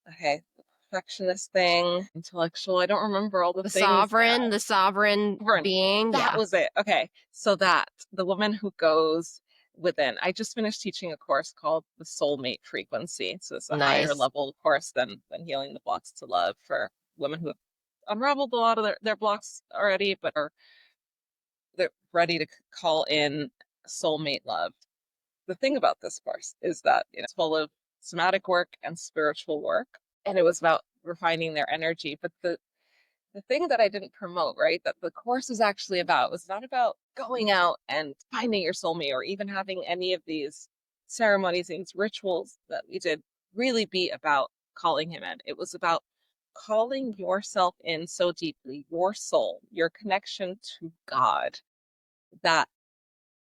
Okay, the perfectionist thing, intellectual. I don't remember all the things now. The sovereign Sovereign. being. That Yeah. was it. Okay. So that the woman who goes within. I just finished teaching a course called the soulmate frequency. So it's a higher Nice. level course than healing the blocks to love for women who have unraveled a lot of their blocks already, but they're ready to call in soulmate love. The thing about this course is that it's full of somatic work and spiritual work. And it was about refining their energy. But the thing that I didn't promote, right, that the course is actually about, was not about going out and finding your soulmate or even having any of these ceremonies, these rituals that we did really be about calling him in. It was about calling yourself in so deeply, your soul, your connection to God, that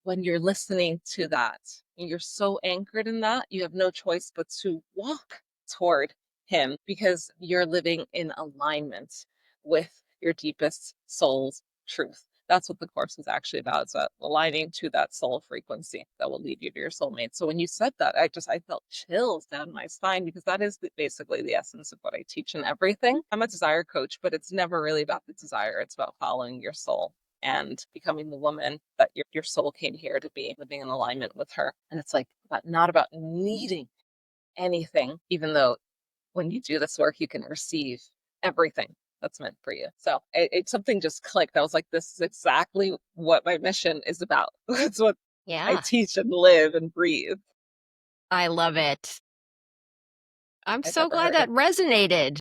when you're listening to that, and you're so anchored in that, you have no choice but to walk toward him, because you're living in alignment with your deepest soul's truth. That's what the course is actually about. It's about aligning to that soul frequency that will lead you to your soulmate. So when you said that, I felt chills down my spine, because that is basically the essence of what I teach and everything. I'm a desire coach, but it's never really about the desire. It's about following your soul and becoming the woman that your soul came here to be, living in alignment with her. And it's like not about needing anything, even though when you do this work, you can receive everything that's meant for you. So it's something just clicked. I was like, this is exactly what my mission is about. It's what I Yeah, teach and live and breathe. I love it. I'm I've so ever glad heard that of resonated.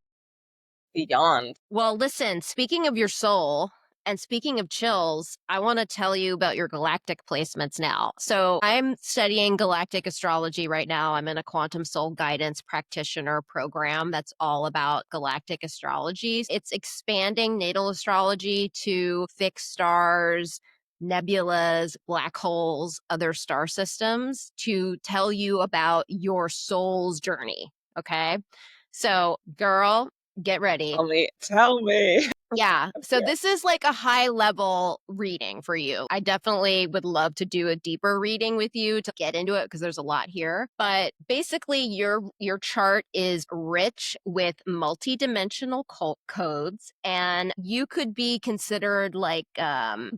beyond. Well, listen, speaking of your soul and speaking of chills, I want to tell you about your galactic placements now. So, I'm studying galactic astrology right now. I'm in a quantum soul guidance practitioner program that's all about galactic astrology. It's expanding natal astrology to fixed stars, nebulas, black holes, other star systems to tell you about your soul's journey. Okay. So, girl, get ready. Tell me. Yeah. I'm So scared. this is like a high level reading for you. I definitely would love to do a deeper reading with you to get into it because there's a lot here. But basically your chart is rich with multi-dimensional codes, and you could be considered like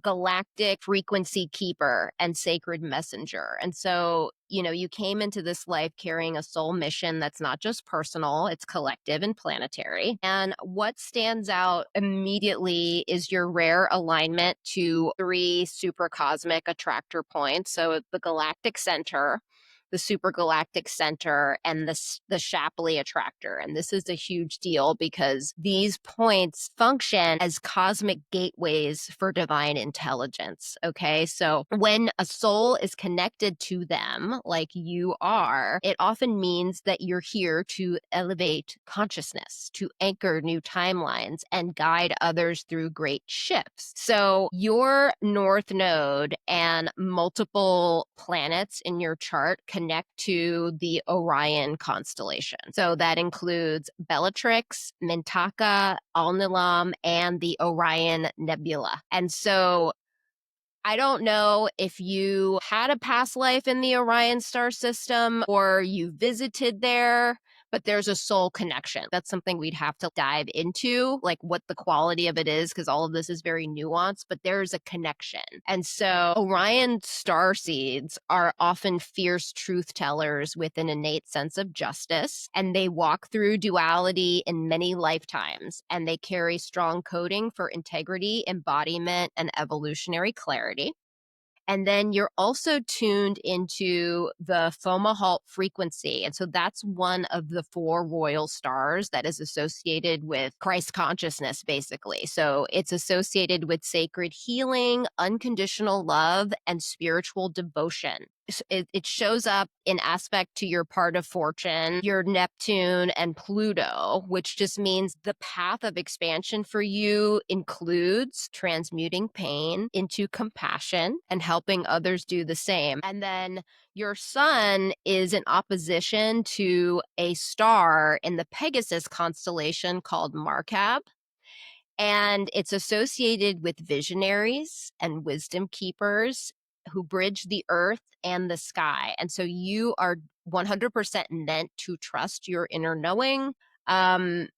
galactic frequency keeper and sacred messenger. And so you came into this life carrying a soul mission that's not just personal, it's collective and planetary. And what stands out immediately is your rare alignment to three super cosmic attractor points. So the galactic center, the supergalactic center, and the Shapley attractor. And this is a huge deal because these points function as cosmic gateways for divine intelligence. Okay. So when a soul is connected to them, like you are, it often means that you're here to elevate consciousness, to anchor new timelines, and guide others through great shifts. So your North Node and multiple planets in your chart connect to the Orion constellation. So that includes Bellatrix, Mintaka, Alnilam, and the Orion Nebula. And so I don't know if you had a past life in the Orion star system or you visited there, but there's a soul connection. That's something we'd have to dive into, like what the quality of it is, because all of this is very nuanced, but there's a connection. And so Orion star seeds are often fierce truth tellers with an innate sense of justice, and they walk through duality in many lifetimes, and they carry strong coding for integrity, embodiment, and evolutionary clarity. And then you're also tuned into the Fomalhaut frequency. And so that's one of the four royal stars that is associated with Christ consciousness, basically. So it's associated with sacred healing, unconditional love, and spiritual devotion. It shows up in aspect to your part of fortune, your Neptune and Pluto, which just means the path of expansion for you includes transmuting pain into compassion and helping others do the same. And then your sun is in opposition to a star in the Pegasus constellation called Markab. And it's associated with visionaries and wisdom keepers who bridge the earth and the sky. And so you are 100% meant to trust your inner knowing, um,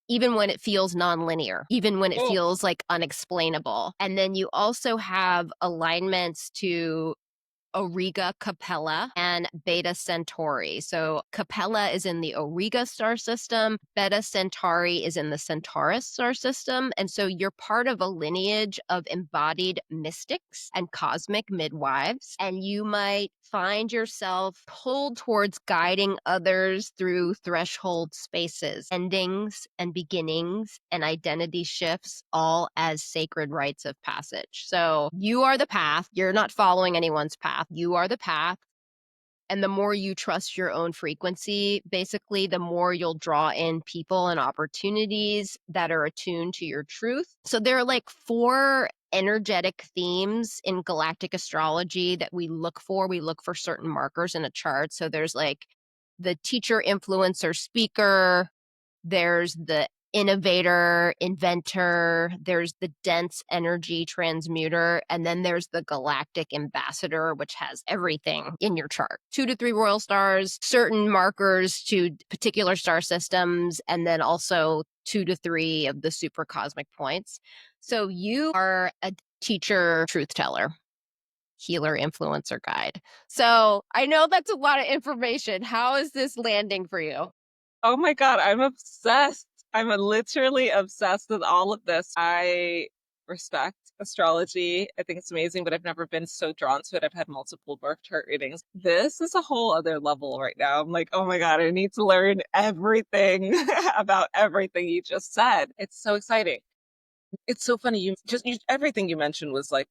even when it feels nonlinear, even when it Oh, feels like unexplainable. And then you also have alignments to Auriga Capella and Beta Centauri. So Capella is in the Auriga star system, Beta Centauri is in the Centaurus star system. And so you're part of a lineage of embodied mystics and cosmic midwives. And you might find yourself pulled towards guiding others through threshold spaces, endings and beginnings and identity shifts, all as sacred rites of passage. So you are the path. You're not following anyone's path. You are the path. And the more you trust your own frequency, basically, the more you'll draw in people and opportunities that are attuned to your truth. So there are like four energetic themes in galactic astrology that we look for. We look for certain markers in a chart. So there's like the teacher, influencer, speaker, there's the innovator, inventor, there's the dense energy transmuter, and then there's the galactic ambassador, which has everything in your chart. 2 to 3 royal stars, certain markers to particular star systems, and then also 2 to 3 of the super cosmic points. So you are a teacher, truth teller, healer, influencer, guide. So I know that's a lot of information. How is this landing for you? oh my God, I'm obsessed. I'm literally obsessed with all of this. respect astrology. I think it's amazing, but I've never been so drawn to it. I've had multiple birth chart readings. This is a whole other level right now. I'm like, oh my God, I need to learn everything about everything you just said. It's so exciting. It's so funny. Everything you mentioned was like,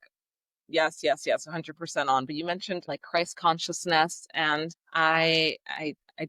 yes, yes, yes, 100% on. But you mentioned like Christ consciousness, and I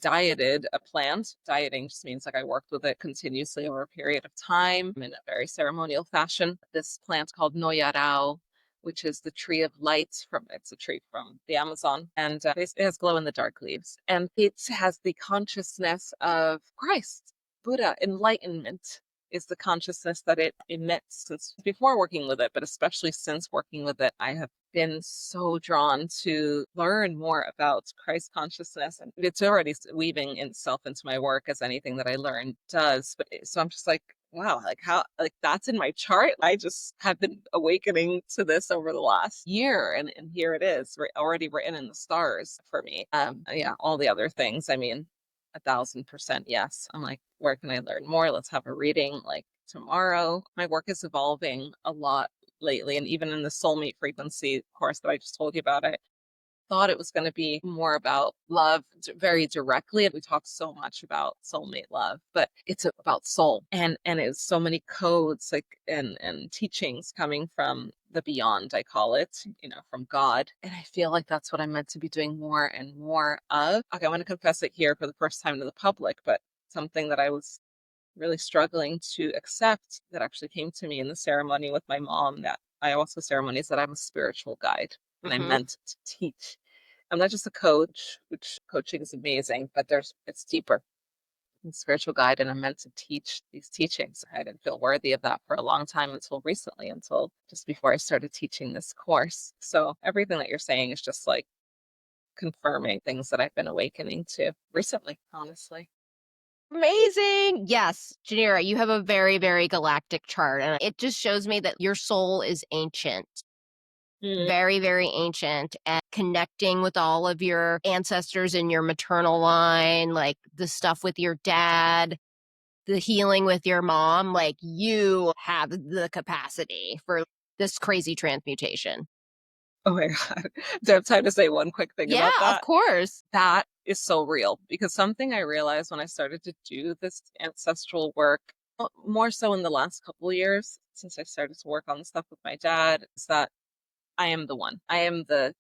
dieted a plant. Dieting just means like I worked with it continuously over a period of time in a very ceremonial fashion. This plant called Noyarao, which is the tree of light it's a tree from the Amazon, and it has glow in the dark leaves, and it has the consciousness of Christ, Buddha, enlightenment is the consciousness that it emits. Since before working with it, but especially since working with it, I have been so drawn to learn more about Christ consciousness. And it's already weaving itself into my work as anything that I learn does. So I'm just like, wow, like how, like that's in my chart. I just have been awakening to this over the last year. And here it is already written in the stars for me. Yeah, all the other things. I mean, 1,000% yes. I'm like, where can I learn more? Let's have a reading like tomorrow. My work is evolving a lot lately. And even in the soulmate frequency course that I just told you about, I thought it was going to be more about love very directly. We talk so much about soulmate love, but it's about soul, and it's so many codes like and teachings coming from the beyond, I call it, from God. And I feel like that's what I'm meant to be doing more and more of. Okay, I want to confess it here for the first time to the public, but something that I was really struggling to accept that actually came to me in the ceremony with my mom, that I also ceremonies, that I'm a spiritual guide and I'm meant to teach. I'm not just a coach, which coaching is amazing, but it's deeper. I'm a spiritual guide, and I'm meant to teach these teachings. I didn't feel worthy of that for a long time until recently, until just before I started teaching this course. So everything that you're saying is just like confirming things that I've been awakening to recently, honestly. Amazing. Yes, Janira, you have a very, very galactic chart, and it just shows me that your soul is ancient. Very, very ancient, and connecting with all of your ancestors in your maternal line, like the stuff with your dad, the healing with your mom, like you have the capacity for this crazy transmutation. Oh my God. Do I have time to say one quick thing Yeah, about of that? course. That is so real, because something I realized when I started to do this ancestral work, more so in the last couple of years, since I started to work on the stuff with my dad, is that I am the one. I am the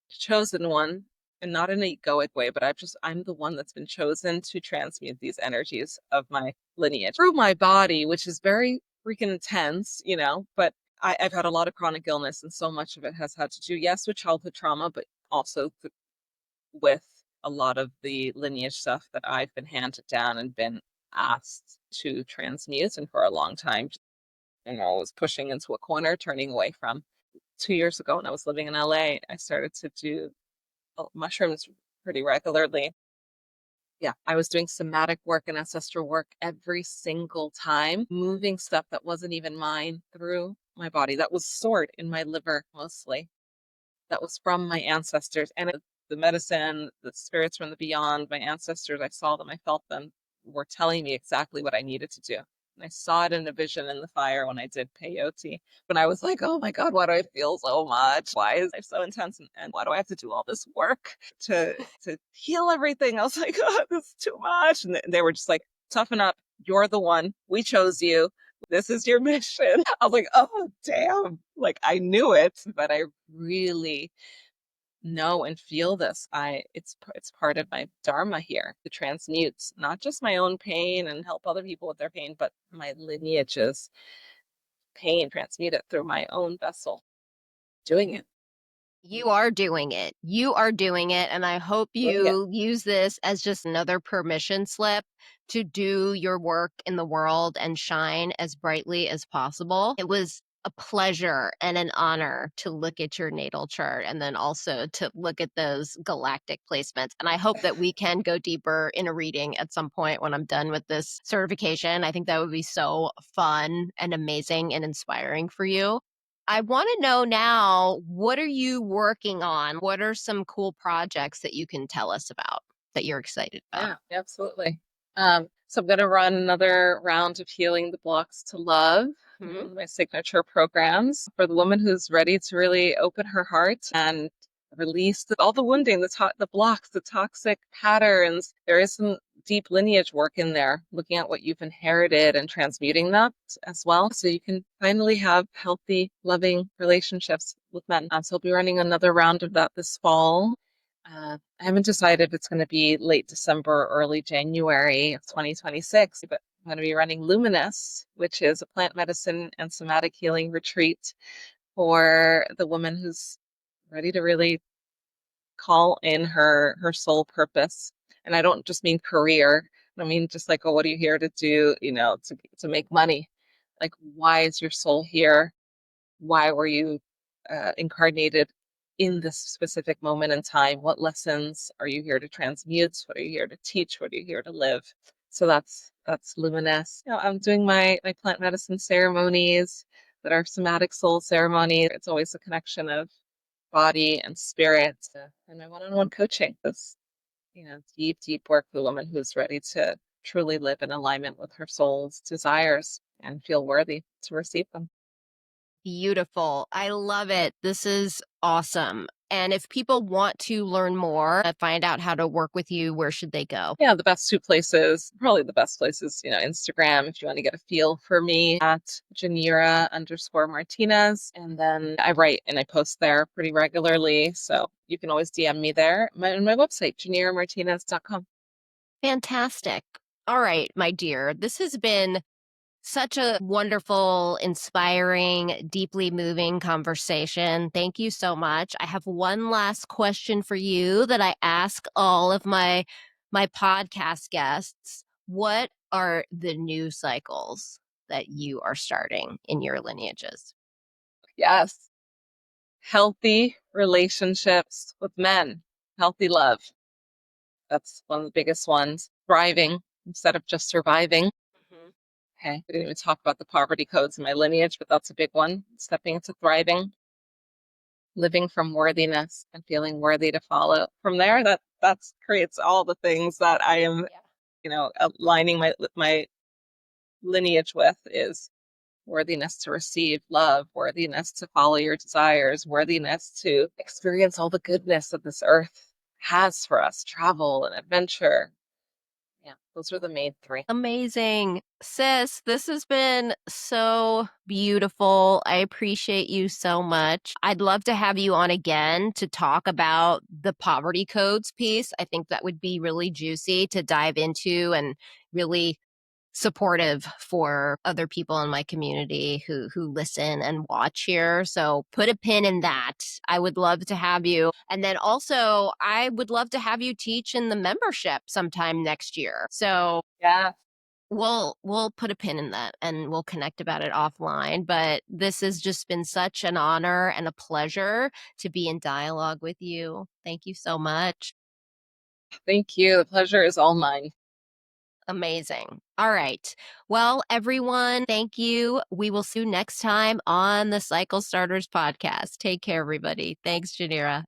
chosen one, and not in an egoic way, but I'm the one that's been chosen to transmute these energies of my lineage through my body, which is very freaking intense, but I've had a lot of chronic illness, and so much of it has had to do, yes, with childhood trauma, but also with a lot of the lineage stuff that I've been handed down and been asked to transmute. And for a long time, I was pushing into a corner, turning away from. 2 years ago, when I was living in LA, I started to do mushrooms pretty regularly. Yeah, I was doing somatic work and ancestral work every single time, moving stuff that wasn't even mine through my body, that was stored in my liver mostly, that was from my ancestors. And the medicine, the spirits from the beyond, my ancestors, I saw them, I felt them, were telling me exactly what I needed to do. And I saw it in a vision in the fire when I did peyote. When I was like, oh my God, why do I feel so much? Why is life so intense? And why do I have to do all this work to heal everything? I was like, oh, this is too much. And they were just like, toughen up. You're the one. We chose you. This is your mission. I was like, oh, damn. Like I knew it, but I really know and feel this. It's part of my dharma here to transmute not just my own pain and help other people with their pain, but my lineage's pain, transmute it through my own vessel. Doing it. You are doing it. You are doing it. And I hope Doing it. you use this as just another permission slip to do your work in the world and shine as brightly as possible. It was a pleasure and an honor to look at your natal chart and then also to look at those galactic placements. And I hope that we can go deeper in a reading at some point when I'm done with this certification. I think that would be so fun and amazing and inspiring for you. I want to know now, what are you working on? What are some cool projects that you can tell us about that you're excited about? Yeah, absolutely. So I'm going to run another round of Healing the Blocks to Love, one Mhm. of my signature programs for the woman who's ready to really open her heart and release all the wounding, the blocks, the toxic patterns. There is some deep lineage work in there, looking at what you've inherited and transmuting that as well. So you can finally have healthy, loving relationships with men. So I'll be running another round of that this fall. I haven't decided if it's going to be late December or early January of 2026, but I'm going to be running Luminous, which is a plant medicine and somatic healing retreat for the woman who's ready to really call in her soul purpose. And I don't just mean career. I mean just like, oh, what are you here to do? To make money. Like, why is your soul here? Why were you incarnated in this specific moment in time? What lessons are you here to transmute? What are you here to teach? What are you here to live? So that's luminous. I'm doing my plant medicine ceremonies that are somatic soul ceremonies. It's always a connection of body and spirit, and my one-on-one coaching. This, deep work with a woman who's ready to truly live in alignment with her soul's desires and feel worthy to receive them. Beautiful. I love it. This is awesome. And if people want to learn more, find out how to work with you, where should they go? Yeah, probably the best places, Instagram, if you want to get a feel for me, at Janira_Martinez. And then I write and I post there pretty regularly. So you can always DM me there. My website, JaniraMartinez.com. Fantastic. All right, my dear. This has been such a wonderful, inspiring, deeply moving conversation. Thank you so much. I have one last question for you that I ask all of my podcast guests. What are the new cycles that you are starting in your lineages? Yes. Healthy relationships with men, healthy love. That's one of the biggest ones. Thriving instead of just surviving. Mhm. Okay. We didn't even talk about the poverty codes in my lineage, but that's a big one. Stepping into thriving, living from worthiness and feeling worthy to follow. From there, that creates all the things that I am, Yeah. aligning my lineage with is worthiness to receive love, worthiness to follow your desires, worthiness to experience all the goodness that this earth has for us, travel and adventure. Yeah, those are the main three. Amazing. Sis, this has been so beautiful. I appreciate you so much. I'd love to have you on again to talk about the poverty codes piece. I think that would be really juicy to dive into and really supportive for other people in my community who listen and watch here. So put a pin in that. I would love to have you. And then also I would love to have you teach in the membership sometime next year. So Yeah. we'll put a pin in that and we'll connect about it offline. But this has just been such an honor and a pleasure to be in dialogue with you. Thank you so much. Thank you. The pleasure is all mine. Amazing. All right. Well, everyone, thank you. We will see you next time on the Cycle Starters podcast. Take care, everybody. Thanks, Janira.